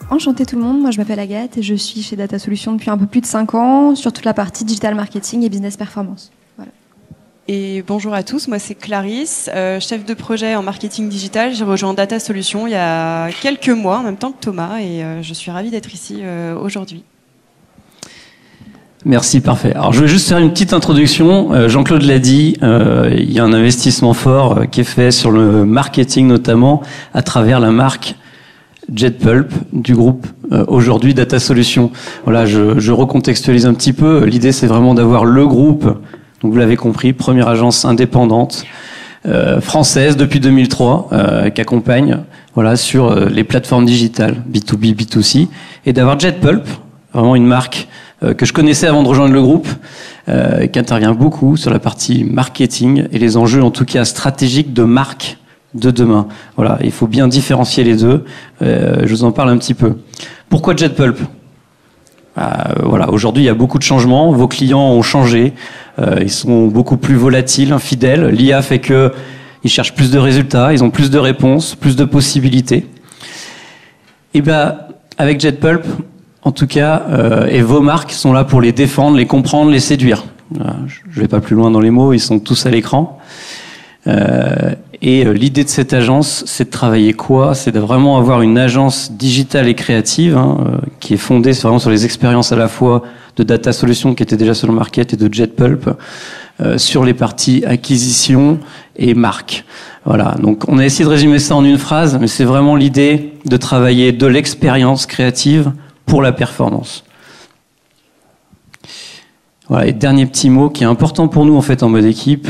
Enchantée tout le monde, moi je m'appelle Agathe et je suis chez Data Solutions depuis un peu plus de 5 ans sur toute la partie digital marketing et business performance. Voilà. Et bonjour à tous, moi c'est Clarisse, chef de projet en marketing digital. J'ai rejoint Data Solutions il y a quelques mois en même temps que Thomas et je suis ravie d'être ici aujourd'hui. Merci, parfait. Alors je vais juste faire une petite introduction. Jean-Claude l'a dit, il y a un investissement fort qui est fait sur le marketing notamment à travers la marque JetPulp du groupe aujourd'hui Data Solutions. Voilà, je recontextualise un petit peu. L'idée c'est vraiment d'avoir le groupe, donc vous l'avez compris, première agence indépendante française depuis 2003 qui accompagne voilà sur les plateformes digitales B2B, B2C, et d'avoir JetPulp, vraiment une marque que je connaissais avant de rejoindre le groupe, qui intervient beaucoup sur la partie marketing et les enjeux en tout cas stratégiques de marque de demain. Voilà, il faut bien différencier les deux. Je vous en parle un petit peu. Pourquoi JetPulp ? Voilà, aujourd'hui il y a beaucoup de changements. Vos clients ont changé. Ils sont beaucoup plus volatiles, infidèles. L'IA fait que ils cherchent plus de résultats, ils ont plus de réponses, plus de possibilités. Et avec JetPulp, en tout cas, et vos marques sont là pour les défendre, les comprendre, les séduire. Je vais pas plus loin dans les mots, ils sont tous à l'écran. Et l'idée de cette agence, c'est de travailler quoi ? C'est de vraiment avoir une agence digitale et créative qui est fondée vraiment sur les expériences à la fois de Data Solutions qui étaient déjà sur le market et de JetPulp sur les parties acquisition et marque. Voilà, donc on a essayé de résumer ça en une phrase, mais c'est vraiment l'idée de travailler de l'expérience créative pour la performance. Voilà, et dernier petit mot qui est important pour nous en fait en mode équipe,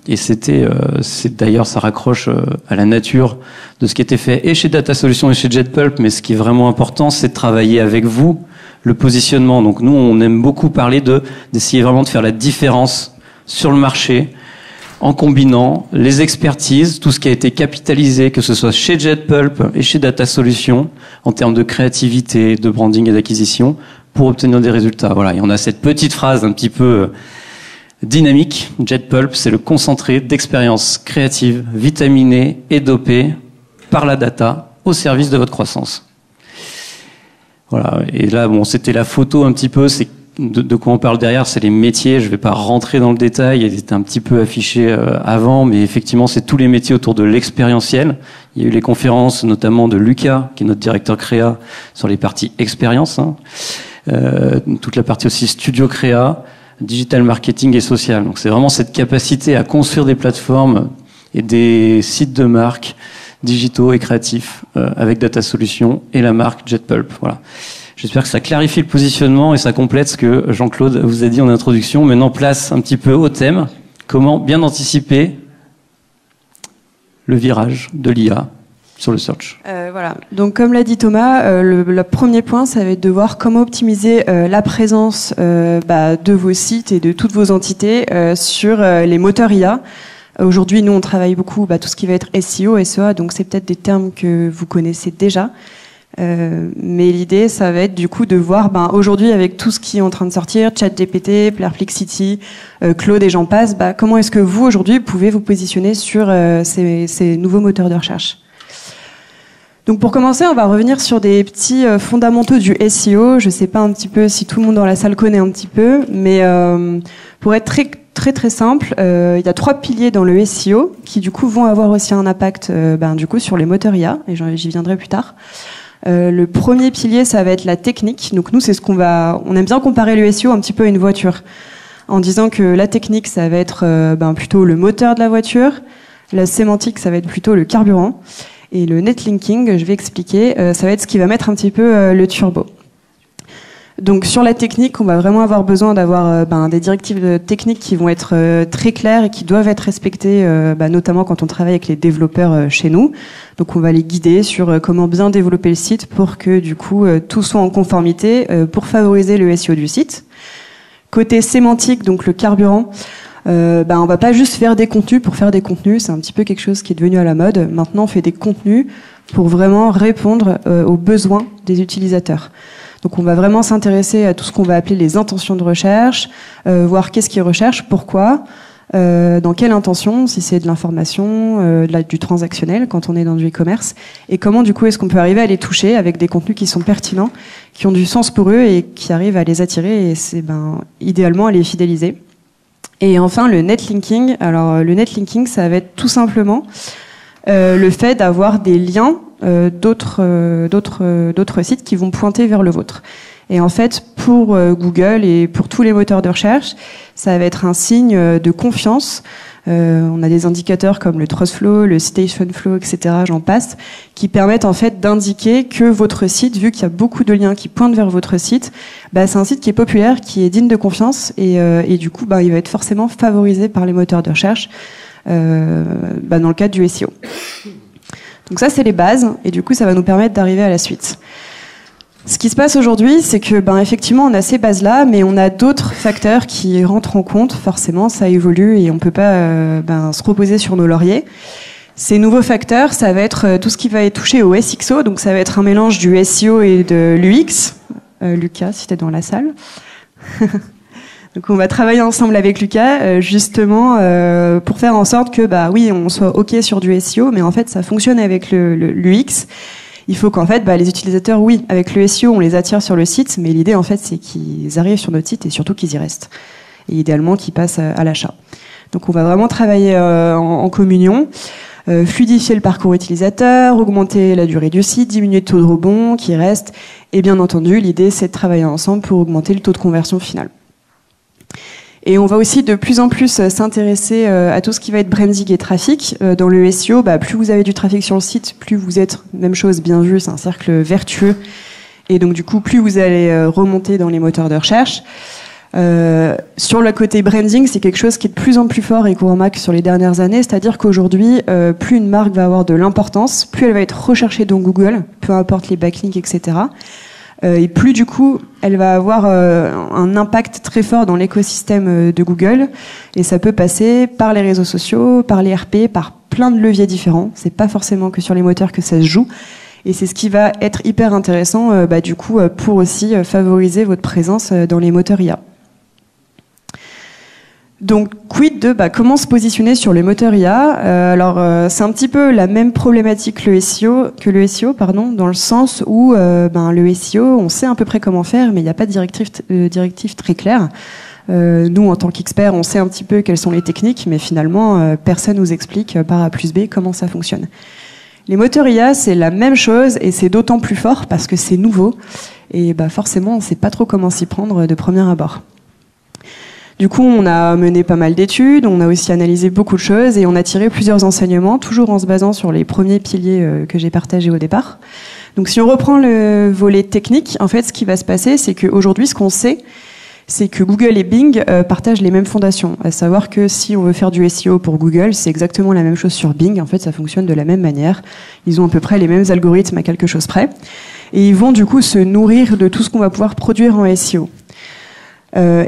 et c'est d'ailleurs ça raccroche à la nature de ce qui était fait et chez Data Solutions et chez JetPulp, mais ce qui est vraiment important, c'est de travailler avec vous le positionnement. Donc nous, on aime beaucoup parler d'essayer vraiment de faire la différence sur le marché en combinant les expertises, tout ce qui a été capitalisé, que ce soit chez JetPulp et chez Data Solutions, en termes de créativité, de branding et d'acquisition, pour obtenir des résultats. Voilà, et on a cette petite phrase un petit peu dynamique. JetPulp, c'est le concentré d'expériences créatives, vitaminées et dopées par la data au service de votre croissance. Voilà, et là, bon, c'était la photo un petit peu, c'est de quoi on parle derrière, c'est les métiers. Je ne vais pas rentrer dans le détail, ils étaient un petit peu affichés avant, mais effectivement, c'est tous les métiers autour de l'expérientiel. Il y a eu les conférences, notamment de Lucas, qui est notre directeur créa, sur les parties expérience, toute la partie aussi studio créa, digital marketing et social. Donc c'est vraiment cette capacité à construire des plateformes et des sites de marque digitaux et créatifs avec Data Solutions et la marque JetPulp. Voilà. J'espère que ça clarifie le positionnement et ça complète ce que Jean-Claude vous a dit en introduction. Maintenant, place un petit peu au thème. Comment bien anticiper le virage de l'IA sur le search. Voilà. Donc, comme l'a dit Thomas, le premier point, ça va être de voir comment optimiser la présence de vos sites et de toutes vos entités sur les moteurs IA. Aujourd'hui, nous, on travaille beaucoup tout ce qui va être SEO, SEA, donc c'est peut-être des termes que vous connaissez déjà. Mais l'idée, ça va être du coup de voir aujourd'hui avec tout ce qui est en train de sortir, ChatGPT, Perplexity, Claude et j'en passe, comment est-ce que vous aujourd'hui pouvez vous positionner sur ces nouveaux moteurs de recherche. Donc pour commencer, on va revenir sur des petits fondamentaux du SEO. Je sais pas un petit peu si tout le monde dans la salle connaît un petit peu, mais pour être très simple, il y a 3 piliers dans le SEO qui du coup vont avoir aussi un impact du coup sur les moteurs IA, et j'y viendrai plus tard. Le premier pilier, ça va être la technique. Donc nous, c'est on aime bien comparer le SEO un petit peu à une voiture, en disant que la technique, ça va être plutôt le moteur de la voiture, la sémantique, ça va être plutôt le carburant, et le netlinking, je vais expliquer, ça va être ce qui va mettre un petit peu le turbo. Donc sur la technique, on va vraiment avoir besoin d'avoir des directives techniques qui vont être très claires et qui doivent être respectées, notamment quand on travaille avec les développeurs chez nous. Donc on va les guider sur comment bien développer le site pour que du coup tout soit en conformité pour favoriser le SEO du site. Côté sémantique, donc le carburant, on va pas juste faire des contenus pour faire des contenus, c'est un petit peu quelque chose qui est devenu à la mode. Maintenant, on fait des contenus pour vraiment répondre aux besoins des utilisateurs. Donc on va vraiment s'intéresser à tout ce qu'on va appeler les intentions de recherche, voir qu'est-ce qu'ils recherchent, pourquoi, dans quelle intention, si c'est de l'information, du transactionnel quand on est dans du e-commerce, et comment du coup est-ce qu'on peut arriver à les toucher avec des contenus qui sont pertinents, qui ont du sens pour eux et qui arrivent à les attirer et c'est idéalement à les fidéliser. Et enfin le netlinking. Alors le netlinking, ça va être tout simplement le fait d'avoir des liens d'autres sites qui vont pointer vers le vôtre. Et en fait, pour Google et pour tous les moteurs de recherche, ça va être un signe de confiance. On a des indicateurs comme le TrustFlow, le CitationFlow, etc., j'en passe, qui permettent en fait d'indiquer que votre site, vu qu'il y a beaucoup de liens qui pointent vers votre site, c'est un site qui est populaire, qui est digne de confiance, et du coup, il va être forcément favorisé par les moteurs de recherche dans le cadre du SEO. Donc ça, c'est les bases, et du coup, ça va nous permettre d'arriver à la suite. Ce qui se passe aujourd'hui, c'est que, effectivement, on a ces bases-là, mais on a d'autres facteurs qui rentrent en compte. Forcément, ça évolue et on peut pas se reposer sur nos lauriers. Ces nouveaux facteurs, ça va être tout ce qui va être touché au SXO, donc ça va être un mélange du SEO et de l'UX. Lucas, si t'es dans la salle. Donc on va travailler ensemble avec Lucas, justement, pour faire en sorte que, oui, on soit OK sur du SEO, mais en fait, ça fonctionne avec l'UX. Il faut qu'en fait, les utilisateurs, oui, avec le SEO, on les attire sur le site, mais l'idée, en fait, c'est qu'ils arrivent sur notre site et surtout qu'ils y restent. Et idéalement, qu'ils passent à l'achat. Donc, on va vraiment travailler en communion, fluidifier le parcours utilisateur, augmenter la durée du site, diminuer le taux de rebond qui reste. Et bien entendu, l'idée, c'est de travailler ensemble pour augmenter le taux de conversion final. Et on va aussi de plus en plus s'intéresser à tout ce qui va être branding et trafic. Dans le SEO, plus vous avez du trafic sur le site, plus vous êtes, même chose, bien vu, c'est un cercle vertueux. Et donc du coup, plus vous allez remonter dans les moteurs de recherche. Sur le côté branding, c'est quelque chose qui est de plus en plus fort et qu'on remarque sur les dernières années. C'est-à-dire qu'aujourd'hui, plus une marque va avoir de l'importance, plus elle va être recherchée dans Google, peu importe les backlinks, etc. Et plus du coup, elle va avoir un impact très fort dans l'écosystème de Google. Et ça peut passer par les réseaux sociaux, par les RP, par plein de leviers différents. C'est pas forcément que sur les moteurs que ça se joue. Et c'est ce qui va être hyper intéressant, du coup, pour aussi favoriser votre présence dans les moteurs IA. Donc, quid de comment se positionner sur les moteurs IA. Alors, c'est un petit peu la même problématique que le SEO, dans le sens où le SEO, on sait à peu près comment faire, mais il n'y a pas de directive très claire. Nous, en tant qu'experts, on sait un petit peu quelles sont les techniques, mais finalement, personne nous explique par A plus B comment ça fonctionne. Les moteurs IA, c'est la même chose, et c'est d'autant plus fort parce que c'est nouveau. Et forcément, on ne sait pas trop comment s'y prendre de premier abord. Du coup, on a mené pas mal d'études, on a aussi analysé beaucoup de choses et on a tiré plusieurs enseignements, toujours en se basant sur les premiers piliers que j'ai partagés au départ. Donc, si on reprend le volet technique, en fait, ce qui va se passer, c'est qu'aujourd'hui, ce qu'on sait, c'est que Google et Bing partagent les mêmes fondations. À savoir que si on veut faire du SEO pour Google, c'est exactement la même chose sur Bing. En fait, ça fonctionne de la même manière. Ils ont à peu près les mêmes algorithmes à quelque chose près. Et ils vont du coup se nourrir de tout ce qu'on va pouvoir produire en SEO.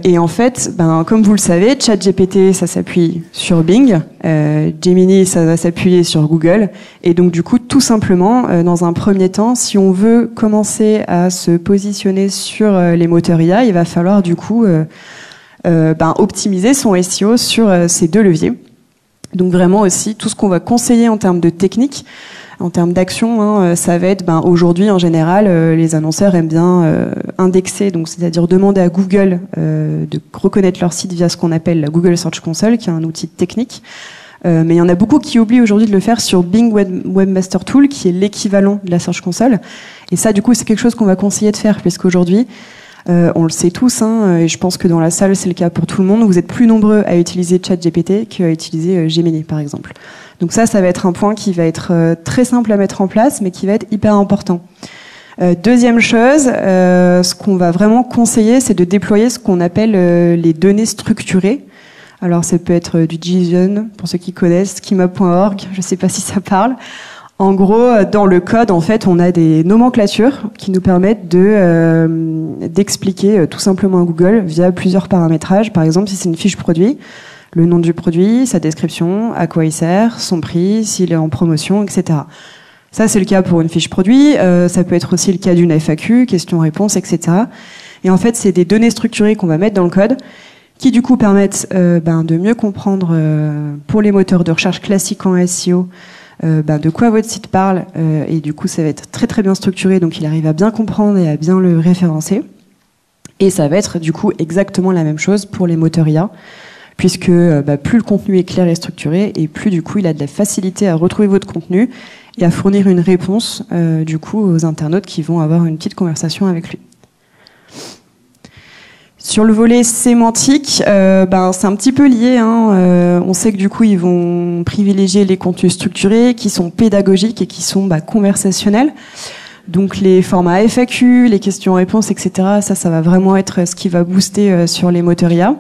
Et en fait, comme vous le savez, ChatGPT, ça s'appuie sur Bing, Gemini, ça va s'appuyer sur Google. Et donc, du coup, tout simplement, dans un premier temps, si on veut commencer à se positionner sur les moteurs IA, il va falloir du coup optimiser son SEO sur ces deux leviers. Donc, vraiment aussi, tout ce qu'on va conseiller en termes de technique, en termes d'action, ça va être, aujourd'hui en général, les annonceurs aiment bien indexer, donc c'est-à-dire demander à Google de reconnaître leur site via ce qu'on appelle la Google Search Console, qui est un outil technique. Mais il y en a beaucoup qui oublient aujourd'hui de le faire sur Bing Webmaster Tool, qui est l'équivalent de la Search Console. Et ça, du coup, c'est quelque chose qu'on va conseiller de faire, puisqu'aujourd'hui, on le sait tous, et je pense que dans la salle, c'est le cas pour tout le monde, vous êtes plus nombreux à utiliser ChatGPT qu'à utiliser Gemini, par exemple. Donc ça va être un point qui va être très simple à mettre en place, mais qui va être hyper important. Deuxième chose, ce qu'on va vraiment conseiller, c'est de déployer ce qu'on appelle les données structurées. Alors ça peut être du JSON, pour ceux qui connaissent, schema.org, je ne sais pas si ça parle. En gros, dans le code, en fait, on a des nomenclatures qui nous permettent d'expliquer tout simplement à Google via plusieurs paramétrages. Par exemple, si c'est une fiche produit, le nom du produit, sa description, à quoi il sert, son prix, s'il est en promotion, etc. Ça, c'est le cas pour une fiche produit. Ça peut être aussi le cas d'une FAQ, question-réponse, etc. Et en fait, c'est des données structurées qu'on va mettre dans le code qui, du coup, permettent de mieux comprendre pour les moteurs de recherche classiques en SEO de quoi votre site parle. Et du coup, ça va être très, très bien structuré. Donc, il arrive à bien comprendre et à bien le référencer. Et ça va être, du coup, exactement la même chose pour les moteurs IA, puisque plus le contenu est clair et structuré, et plus, du coup, il a de la facilité à retrouver votre contenu et à fournir une réponse, du coup, aux internautes qui vont avoir une petite conversation avec lui. Sur le volet sémantique, c'est un petit peu lié. On sait que du coup, ils vont privilégier les contenus structurés, qui sont pédagogiques et qui sont conversationnels. Donc les formats FAQ, les questions-réponses, etc. Ça va vraiment être ce qui va booster sur les moteurs IA.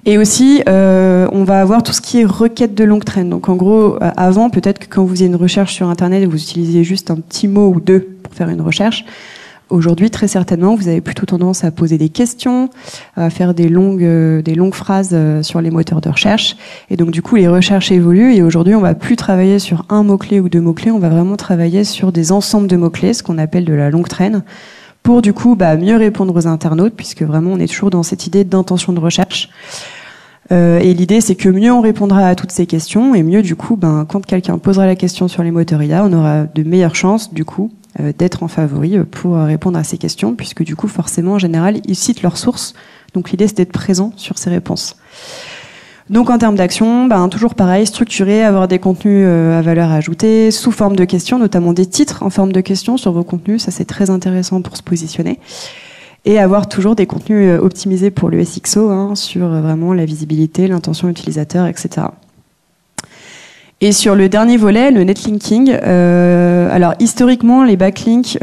Et aussi, on va avoir tout ce qui est requête de longue traîne. Donc en gros, avant, peut-être que quand vous faisiez une recherche sur Internet, vous utilisiez juste un petit mot ou deux pour faire une recherche. Aujourd'hui, très certainement, vous avez plutôt tendance à poser des questions, à faire des longues phrases sur les moteurs de recherche. Et donc, du coup, les recherches évoluent. Et aujourd'hui, on va plus travailler sur un mot-clé ou deux mots-clés. On va vraiment travailler sur des ensembles de mots-clés, ce qu'on appelle de la longue traîne, pour, du coup, mieux répondre aux internautes, puisque vraiment, on est toujours dans cette idée d'intention de recherche. Et l'idée, c'est que mieux on répondra à toutes ces questions, et mieux, du coup, quand quelqu'un posera la question sur les moteurs IA, on aura de meilleures chances, du coup, d'être en favori pour répondre à ces questions, puisque du coup, forcément, en général, ils citent leurs sources. Donc l'idée, c'est d'être présent sur ces réponses. Donc en termes d'action, toujours pareil, structurer, avoir des contenus à valeur ajoutée, sous forme de questions, notamment des titres en forme de questions sur vos contenus. Ça, c'est très intéressant pour se positionner. Et avoir toujours des contenus optimisés pour le SXO, sur vraiment la visibilité, l'intention utilisateur, etc. Et sur le dernier volet, le netlinking, alors historiquement, les backlinks,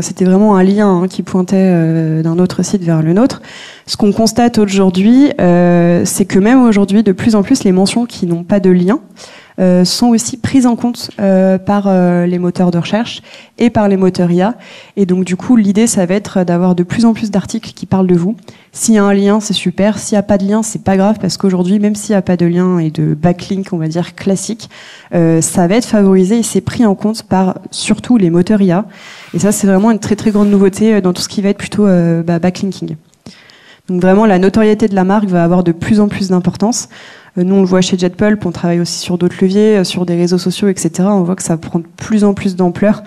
c'était vraiment un lien qui pointait d'un autre site vers le nôtre. Ce qu'on constate aujourd'hui, c'est que même aujourd'hui, de plus en plus, les mentions qui n'ont pas de lien sont aussi prises en compte par les moteurs de recherche et par les moteurs IA. Et donc du coup, l'idée, ça va être d'avoir de plus en plus d'articles qui parlent de vous. S'il y a un lien, c'est super. S'il n'y a pas de lien, c'est pas grave, parce qu'aujourd'hui, même s'il n'y a pas de lien et de backlink, on va dire classique, ça va être favorisé et c'est pris en compte par surtout les moteurs IA. Et ça, c'est vraiment une très très grande nouveauté dans tout ce qui va être plutôt backlinking. Donc vraiment, la notoriété de la marque va avoir de plus en plus d'importance. Nous, on le voit chez JetPulp, on travaille aussi sur d'autres leviers, sur des réseaux sociaux, etc. On voit que ça prend de plus en plus d'ampleur.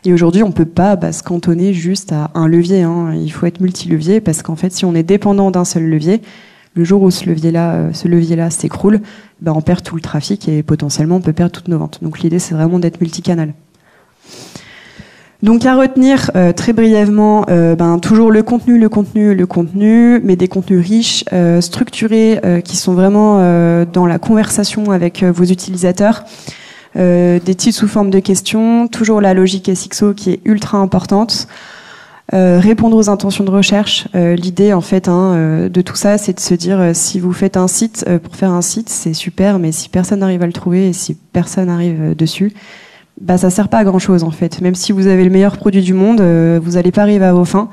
Et aujourd'hui, on peut pas se cantonner juste à un levier. Il faut être multi-levier, parce qu'en fait, si on est dépendant d'un seul levier, le jour où ce levier-là s'écroule, on perd tout le trafic et potentiellement, on peut perdre toutes nos ventes. Donc l'idée, c'est vraiment d'être multicanal. Donc à retenir très brièvement, toujours le contenu, mais des contenus riches, structurés, qui sont vraiment dans la conversation avec vos utilisateurs, des titres sous forme de questions, toujours la logique SXO qui est ultra importante, répondre aux intentions de recherche. L'idée en fait de tout ça, c'est de se dire si vous faites un site, pour faire un site, c'est super, mais si personne n'arrive à le trouver et si personne n'arrive dessus, ça sert pas à grand chose en fait. Même si vous avez le meilleur produit du monde, vous n'allez pas arriver à vos fins.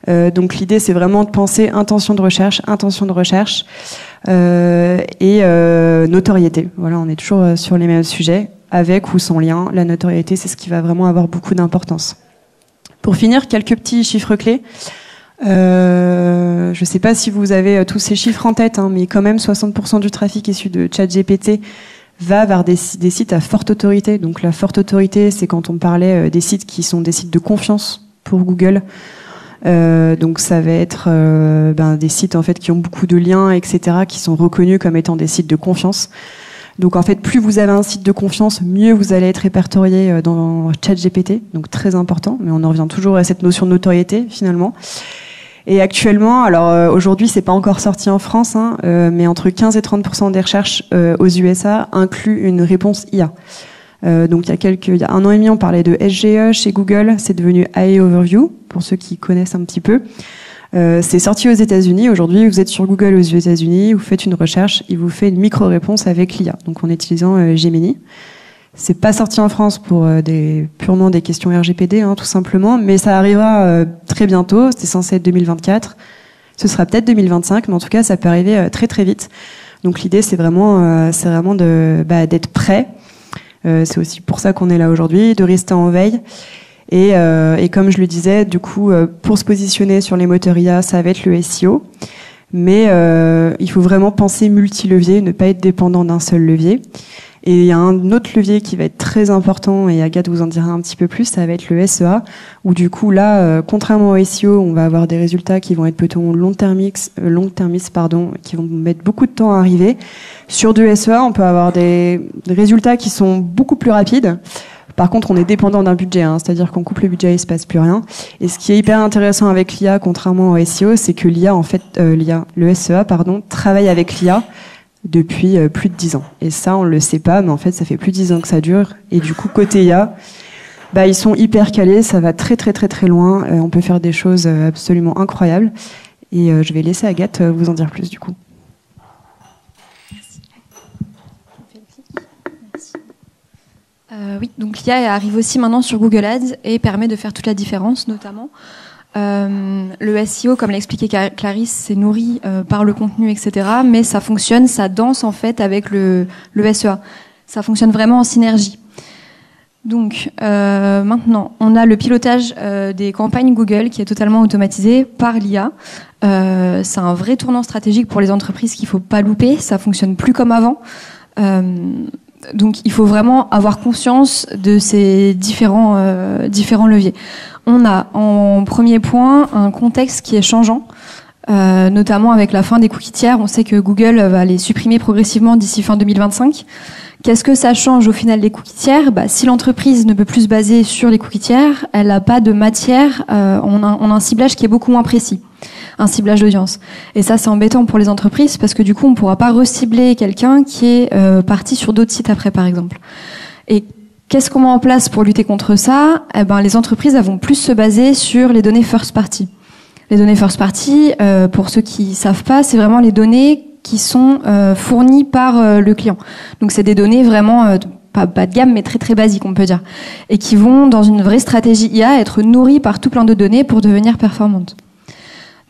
Donc l'idée, c'est vraiment de penser intention de recherche et notoriété. Voilà, on est toujours sur les mêmes sujets, avec ou sans lien. La notoriété, c'est ce qui va vraiment avoir beaucoup d'importance. Pour finir, quelques petits chiffres clés. Je sais pas si vous avez tous ces chiffres en tête, mais quand même 60% du trafic issu de ChatGPT va vers des sites à forte autorité. Donc la forte autorité, c'est quand on parlait des sites qui sont des sites de confiance pour Google. Donc ça va être des sites en fait qui ont beaucoup de liens, etc., qui sont reconnus comme étant des sites de confiance. Donc en fait, plus vous avez un site de confiance, mieux vous allez être répertorié dans ChatGPT. Donc très important, mais on en revient toujours à cette notion de notoriété finalement. Et actuellement, alors aujourd'hui, c'est pas encore sorti en France, mais entre 15 et 30% des recherches aux USA incluent une réponse IA. Donc il y a 1 an et demi, on parlait de SGE chez Google, c'est devenu AI Overview pour ceux qui connaissent un petit peu. C'est sorti aux États-Unis. Aujourd'hui, vous êtes sur Google aux États-Unis, vous faites une recherche, il vous fait une micro-réponse avec l'IA, donc en utilisant Gemini. C'est pas sorti en France pour purement des questions RGPD, tout simplement, mais ça arrivera très bientôt. C'était censé être 2024. Ce sera peut-être 2025, mais en tout cas, ça peut arriver très très vite. Donc l'idée, c'est vraiment d'être prêt. C'est aussi pour ça qu'on est là aujourd'hui, de rester en veille. Et comme je le disais, du coup, pour se positionner sur les moteurs IA, ça va être le SEO. Mais il faut vraiment penser multi-levier, ne pas être dépendant d'un seul levier. Et il y a un autre levier qui va être très important, et Agathe vous en dira un petit peu plus, ça va être le SEA, où du coup là, contrairement au SEO, on va avoir des résultats qui vont être plutôt long-termistes, qui vont mettre beaucoup de temps à arriver. Sur du SEA, on peut avoir des résultats qui sont beaucoup plus rapides. Par contre, on est dépendant d'un budget, c'est-à-dire qu'on coupe le budget et il se passe plus rien. Et ce qui est hyper intéressant avec l'IA, contrairement au SEO, c'est que le SEA, travaille avec l'IA depuis plus de 10 ans. Et ça, on le sait pas, mais en fait, ça fait plus de 10 ans que ça dure. Et du coup, côté IA, ils sont hyper calés, ça va très très très très loin. On peut faire des choses absolument incroyables. Et je vais laisser Agathe vous en dire plus du coup. Oui, donc l'IA arrive aussi maintenant sur Google Ads et permet de faire toute la différence, notamment. Le SEO, comme l'a expliqué Clarisse, c'est nourri par le contenu, etc. Mais ça fonctionne, ça danse en fait avec le SEA. Ça fonctionne vraiment en synergie. Donc maintenant, on a le pilotage des campagnes Google qui est totalement automatisé par l'IA. C'est un vrai tournant stratégique pour les entreprises qu'il ne faut pas louper. Ça fonctionne plus comme avant. Donc il faut vraiment avoir conscience de ces différents leviers. On a en premier point un contexte qui est changeant, notamment avec la fin des cookies tiers. On sait que Google va les supprimer progressivement d'ici fin 2025. Qu'est-ce que ça change au final des cookies tiers ? Si l'entreprise ne peut plus se baser sur les cookies tiers, elle n'a pas de matière, on a un ciblage qui est beaucoup moins précis, un ciblage d'audience. Et ça, c'est embêtant pour les entreprises parce que du coup, on ne pourra pas recibler quelqu'un qui est parti sur d'autres sites après, par exemple. Et qu'est-ce qu'on met en place pour lutter contre ça ? Les entreprises vont plus se baser sur les données first party. Les données first party, pour ceux qui ne savent pas, c'est vraiment les données qui sont fournies par le client. Donc, c'est des données vraiment pas bas de gamme, mais très très basiques, on peut dire. Et qui vont, dans une vraie stratégie IA, être nourries par tout plein de données pour devenir performantes.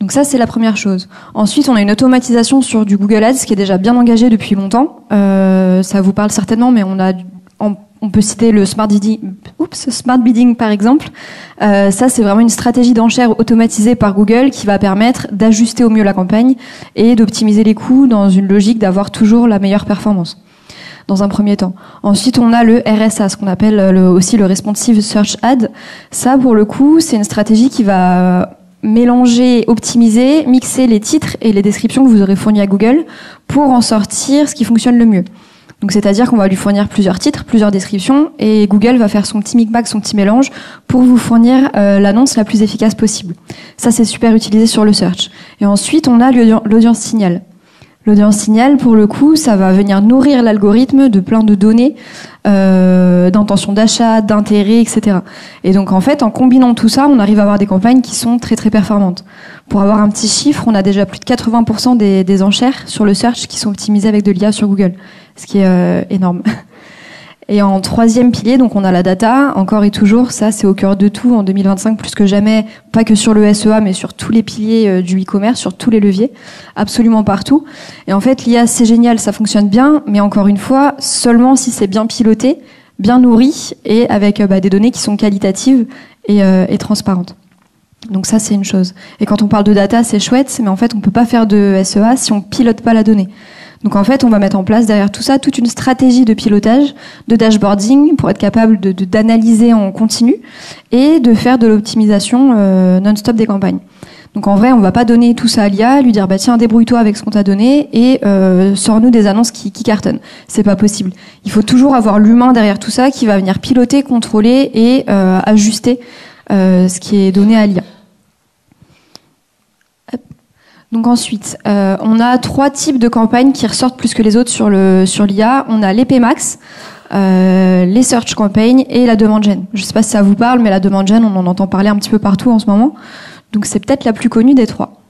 Donc ça, c'est la première chose. Ensuite, on a une automatisation sur du Google Ads qui est déjà bien engagée depuis longtemps. Ça vous parle certainement, mais on peut citer le Smart Bidding par exemple. Ça, c'est vraiment une stratégie d'enchère automatisée par Google qui va permettre d'ajuster au mieux la campagne et d'optimiser les coûts dans une logique d'avoir toujours la meilleure performance, dans un premier temps. Ensuite, on a le RSA, ce qu'on appelle aussi le Responsive Search Ad. Ça, pour le coup, c'est une stratégie qui va mélanger, optimiser, mixer les titres et les descriptions que vous aurez fournies à Google pour en sortir ce qui fonctionne le mieux. Donc, c'est-à-dire qu'on va lui fournir plusieurs titres, plusieurs descriptions, et Google va faire son petit micmac, son petit mélange pour vous fournir l'annonce la plus efficace possible. Ça, c'est super utilisé sur le search. Et ensuite, on a l'audience signal. L'audience signal, pour le coup, ça va venir nourrir l'algorithme de plein de données, d'intention d'achat, d'intérêt, etc. Et donc, en fait, en combinant tout ça, on arrive à avoir des campagnes qui sont très, très performantes. Pour avoir un petit chiffre, on a déjà plus de 80% des enchères sur le search qui sont optimisées avec de l'IA sur Google, ce qui est énorme. Et en troisième pilier, donc on a la data, encore et toujours, ça c'est au cœur de tout en 2025 plus que jamais, pas que sur le SEA mais sur tous les piliers du e-commerce, sur tous les leviers, absolument partout. Et en fait l'IA c'est génial, ça fonctionne bien, mais encore une fois, seulement si c'est bien piloté, bien nourri et avec des données qui sont qualitatives et transparentes. Donc ça c'est une chose. Et quand on parle de data c'est chouette, mais en fait on peut pas faire de SEA si on pilote pas la donnée. Donc en fait, on va mettre en place derrière tout ça toute une stratégie de pilotage, de dashboarding pour être capable d'analyser en continu et de faire de l'optimisation non-stop des campagnes. Donc en vrai, on va pas donner tout ça à l'IA, lui dire tiens débrouille-toi avec ce qu'on t'a donné et sors-nous des annonces qui cartonnent. C'est pas possible. Il faut toujours avoir l'humain derrière tout ça qui va venir piloter, contrôler et ajuster ce qui est donné à l'IA. Donc ensuite, on a 3 types de campagnes qui ressortent plus que les autres sur l'IA. On a les PMax, les Search Campaigns et la demande gen. Je ne sais pas si ça vous parle, mais la demande gen, on en entend parler un petit peu partout en ce moment. Donc c'est peut-être la plus connue des 3.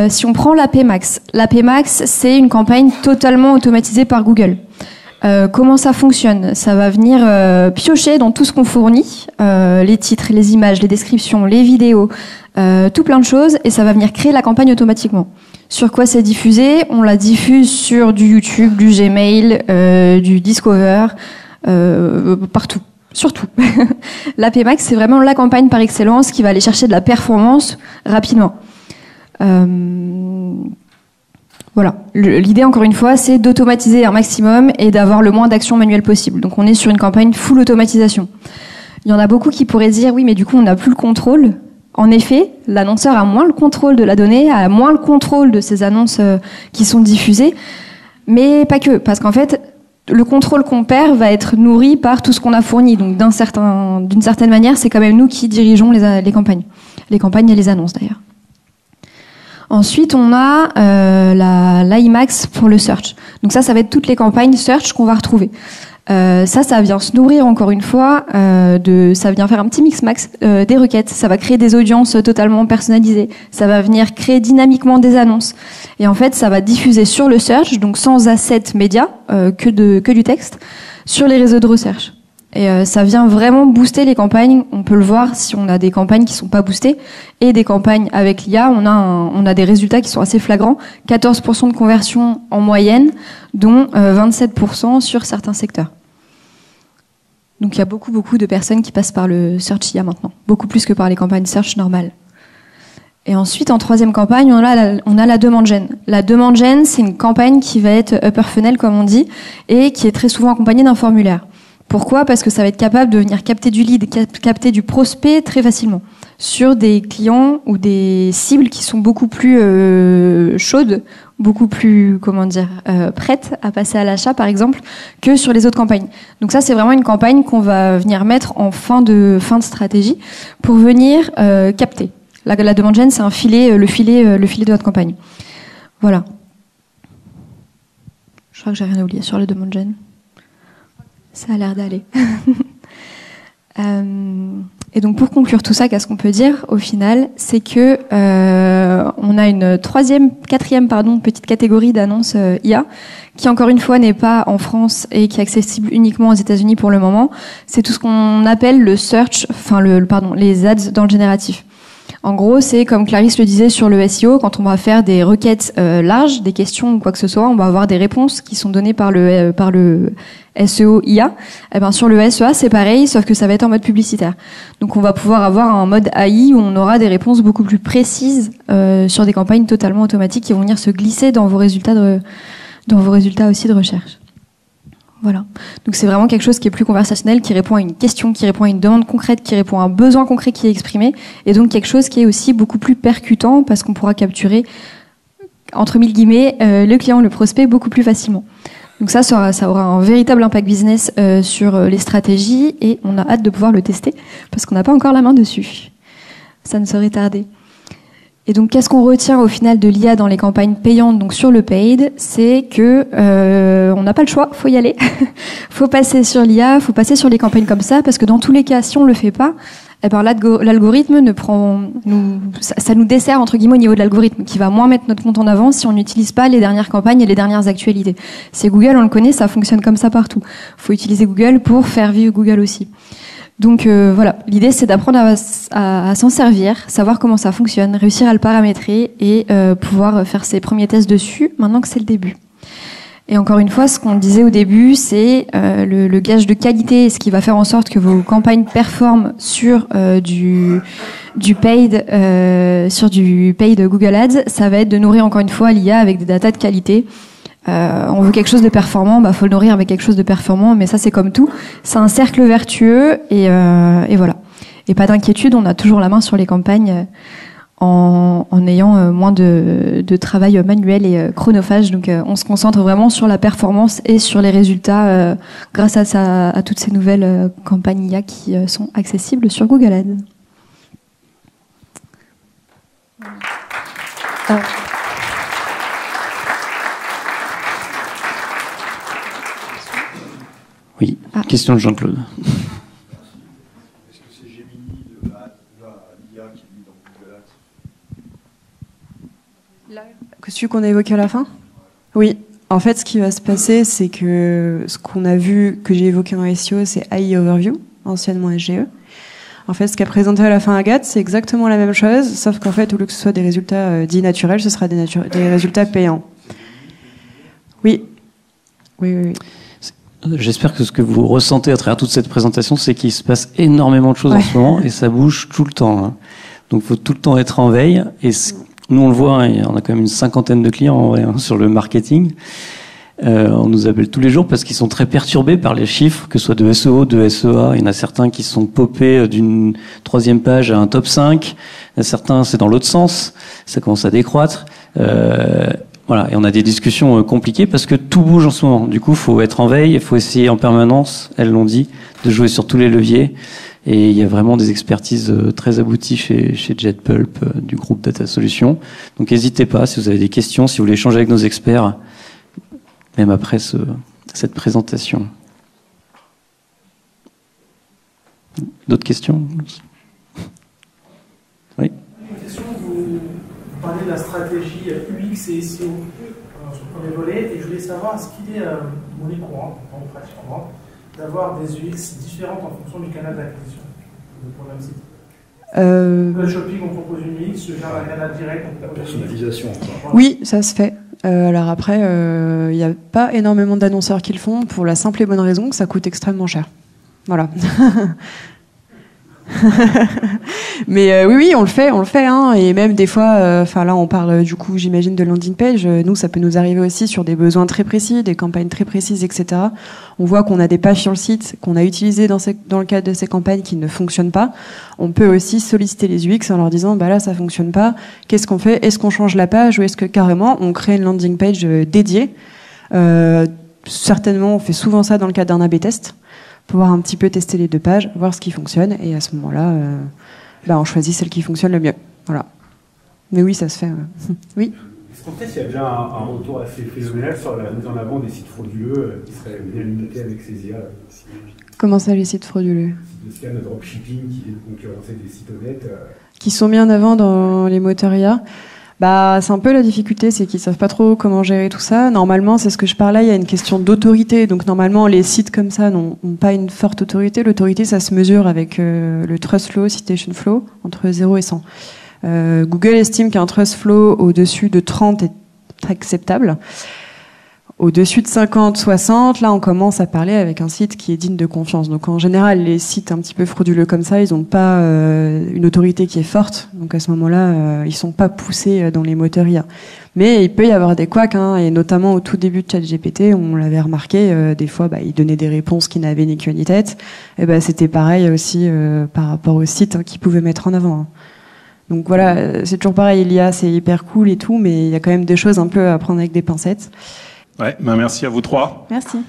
Si on prend la PMax, c'est une campagne totalement automatisée par Google. Comment ça fonctionne ? Ça va venir piocher dans tout ce qu'on fournit, les titres, les images, les descriptions, les vidéos, tout plein de choses, et ça va venir créer la campagne automatiquement. Sur quoi c'est diffusé ? On la diffuse sur du YouTube, du Gmail, du Discover, partout, surtout. L'AP Max, c'est vraiment la campagne par excellence qui va aller chercher de la performance rapidement. Voilà. L'idée, encore une fois, c'est d'automatiser un maximum et d'avoir le moins d'actions manuelles possible. Donc on est sur une campagne full automatisation. Il y en a beaucoup qui pourraient dire, oui, mais du coup, on n'a plus le contrôle. En effet, l'annonceur a moins le contrôle de la donnée, a moins le contrôle de ces annonces qui sont diffusées, mais pas que. Parce qu'en fait, le contrôle qu'on perd va être nourri par tout ce qu'on a fourni. Donc d'une certaine manière, c'est quand même nous qui dirigeons les campagnes. Les campagnes et les annonces, d'ailleurs. Ensuite, on a l'IMAX pour le search. Donc ça va être toutes les campagnes search qu'on va retrouver. Ça vient se nourrir encore une fois ça vient faire un petit mix-max des requêtes. Ça va créer des audiences totalement personnalisées. Ça va venir créer dynamiquement des annonces. Et en fait, ça va diffuser sur le search, donc sans asset média, que du texte, sur les réseaux de recherche. Et ça vient vraiment booster les campagnes. On peut le voir si on a des campagnes qui sont pas boostées et des campagnes avec l'IA. On a des résultats qui sont assez flagrants. 14% de conversion en moyenne, dont 27% sur certains secteurs. Donc il y a beaucoup de personnes qui passent par le search IA maintenant, beaucoup plus que par les campagnes search normales. Et ensuite, en troisième campagne, on a la demande gen. La demande gen, c'est une campagne qui va être upper funnel, comme on dit, et qui est très souvent accompagnée d'un formulaire. Pourquoi ? Parce que ça va être capable de venir capter du lead, capter du prospect très facilement sur des clients ou des cibles qui sont beaucoup plus chaudes, beaucoup plus prêtes à passer à l'achat par exemple que sur les autres campagnes. Donc ça c'est vraiment une campagne qu'on va venir mettre en fin de stratégie pour venir capter. La demande gen, c'est un filet, le filet de notre campagne. Voilà. Je crois que j'ai rien oublié sur la demande gen. Ça a l'air d'aller. Et donc pour conclure tout ça, qu'est-ce qu'on peut dire au final ? C'est que on a une quatrième petite catégorie d'annonces IA qui encore une fois n'est pas en France et qui est accessible uniquement aux États-Unis pour le moment. C'est tout ce qu'on appelle le search, les ads dans le génératif. En gros, c'est comme Clarisse le disait sur le SEO, quand on va faire des requêtes larges, des questions ou quoi que ce soit, on va avoir des réponses qui sont données par le SEO IA. Eh ben sur le SEA, c'est pareil, sauf que ça va être en mode publicitaire. Donc on va pouvoir avoir un mode AI où on aura des réponses beaucoup plus précises sur des campagnes totalement automatiques qui vont venir se glisser dans vos résultats aussi de recherche. Voilà. Donc c'est vraiment quelque chose qui est plus conversationnel, qui répond à une question, qui répond à une demande concrète, qui répond à un besoin concret qui est exprimé, et donc quelque chose qui est aussi beaucoup plus percutant parce qu'on pourra capturer, entre mille guillemets, le client, le prospect beaucoup plus facilement. Donc ça aura un véritable impact business sur les stratégies et on a hâte de pouvoir le tester parce qu'on n'a pas encore la main dessus. Ça ne saurait tarder. Et donc, qu'est-ce qu'on retient au final de l'IA dans les campagnes payantes, donc sur le paid, c'est que on n'a pas le choix, faut y aller, faut passer sur l'IA, faut passer sur les campagnes comme ça, parce que dans tous les cas, si on le fait pas, eh ben l'algorithme ça nous dessert entre guillemets au niveau de l'algorithme, qui va moins mettre notre compte en avant si on n'utilise pas les dernières campagnes et les dernières actualités. C'est Google, on le connaît, ça fonctionne comme ça partout. Faut utiliser Google pour faire vivre Google aussi. Donc voilà, l'idée c'est d'apprendre à s'en servir, savoir comment ça fonctionne, réussir à le paramétrer et pouvoir faire ses premiers tests dessus maintenant que c'est le début. Et encore une fois, ce qu'on disait au début, c'est le gage de qualité, ce qui va faire en sorte que vos campagnes performent sur du paid Google Ads, ça va être de nourrir encore une fois l'IA avec des datas de qualité. On veut quelque chose de performant, faut le nourrir avec quelque chose de performant, mais ça c'est comme tout, c'est un cercle vertueux et voilà. Et pas d'inquiétude, on a toujours la main sur les campagnes en ayant moins de travail manuel et chronophage, donc on se concentre vraiment sur la performance et sur les résultats grâce à toutes ces nouvelles campagnes IA qui sont accessibles sur Google Ads. Oui, question de Jean-Claude. Est-ce que c'est Gemini de l'IA qui est mis dans Google Ads ? Celui qu'on a évoqué à la fin ? Oui. En fait, ce qui va se passer, c'est que ce qu'on a vu, que j'ai évoqué en SEO, c'est AI Overview, anciennement SGE. En fait, ce qu'a présenté à la fin Agathe, c'est exactement la même chose, sauf qu'en fait, au lieu que ce soit des résultats dits naturels, ce sera des résultats payants. Oui. Oui. J'espère que ce que vous ressentez à travers toute cette présentation, c'est qu'il se passe énormément de choses en ce moment et ça bouge tout le temps. Hein. Donc, il faut tout le temps être en veille. Et nous, on le voit, hein, on a quand même une 50aine de clients en vrai, hein, sur le marketing. On nous appelle tous les jours parce qu'ils sont très perturbés par les chiffres, que ce soit de SEO, de SEA. Il y en a certains qui sont popés d'une 3e page à un top 5. Il y en a certains, c'est dans l'autre sens. Ça commence à décroître. Voilà. Et on a des discussions compliquées parce que tout bouge en ce moment. Du coup, il faut être en veille, il faut essayer en permanence, elles l'ont dit, de jouer sur tous les leviers. Et il y a vraiment des expertises très abouties chez JetPulp, du groupe Data Solutions. Donc n'hésitez pas, si vous avez des questions, si vous voulez échanger avec nos experts, même après cette présentation. D'autres questions? Oui. Une question, vous parlez de la stratégie UX et SEO sur le premier volet, et je voulais savoir, est-ce qu'il est monnaie courante, en pratique courante, d'avoir des UX différentes en fonction du canal d'acquisition pour le même site? Le shopping, on propose une UX, je gère un canal direct, on propose La personnalisation. Oui, ça se fait. Alors après, il n'y a pas énormément d'annonceurs qui le font pour la simple et bonne raison que ça coûte extrêmement cher. Voilà. Mais oui, on le fait, hein, et même des fois, là, on parle du coup, j'imagine, de landing page. Nous, ça peut nous arriver aussi sur des besoins très précis, des campagnes très précises, etc. On voit qu'on a des pages sur le site qu'on a utilisées dans le cadre de ces campagnes qui ne fonctionnent pas. On peut aussi solliciter les UX en leur disant, bah là, ça fonctionne pas. Qu'est-ce qu'on fait? Est-ce qu'on change la page ou est-ce que carrément on crée une landing page dédiée? Certainement, on fait souvent ça dans le cadre d'un A/B test, pouvoir un petit peu tester les deux pages, voir ce qui fonctionne, et à ce moment-là, on choisit celle qui fonctionne le mieux. Voilà. Mais oui, ça se fait. Oui. Est-ce qu'en fait, il y a déjà un retour assez phénoménal sur la mise en avant des sites frauduleux qui seraient bien limités avec ces IA? Comment ça, les sites frauduleux? De scam de dropshipping qui viennent concurrencer des sites honnêtes. Qui sont mis en avant dans les moteurs IA. C'est un peu la difficulté, c'est qu'ils savent pas trop comment gérer tout ça. Normalement, c'est ce que je parlais, il y a une question d'autorité. Donc normalement, les sites comme ça n'ont pas une forte autorité. L'autorité, ça se mesure avec le trust flow, citation flow, entre 0 et 100. Google estime qu'un trust flow au-dessus de 30 est acceptable. Au-dessus de 50, 60, là, on commence à parler avec un site qui est digne de confiance. Donc, en général, les sites un petit peu frauduleux comme ça, ils n'ont pas une autorité qui est forte. Donc, à ce moment-là, ils sont pas poussés dans les moteurs IA. Mais il peut y avoir des couacs, hein, et notamment au tout début de ChatGPT, on l'avait remarqué, des fois, ils donnaient des réponses qui n'avaient ni queue ni tête. Et c'était pareil aussi par rapport aux sites qu'ils pouvaient mettre en avant. Hein. Donc voilà, c'est toujours pareil, l'IA, c'est hyper cool et tout, mais il y a quand même des choses un peu à prendre avec des pincettes. Ouais, merci à vous trois. Merci.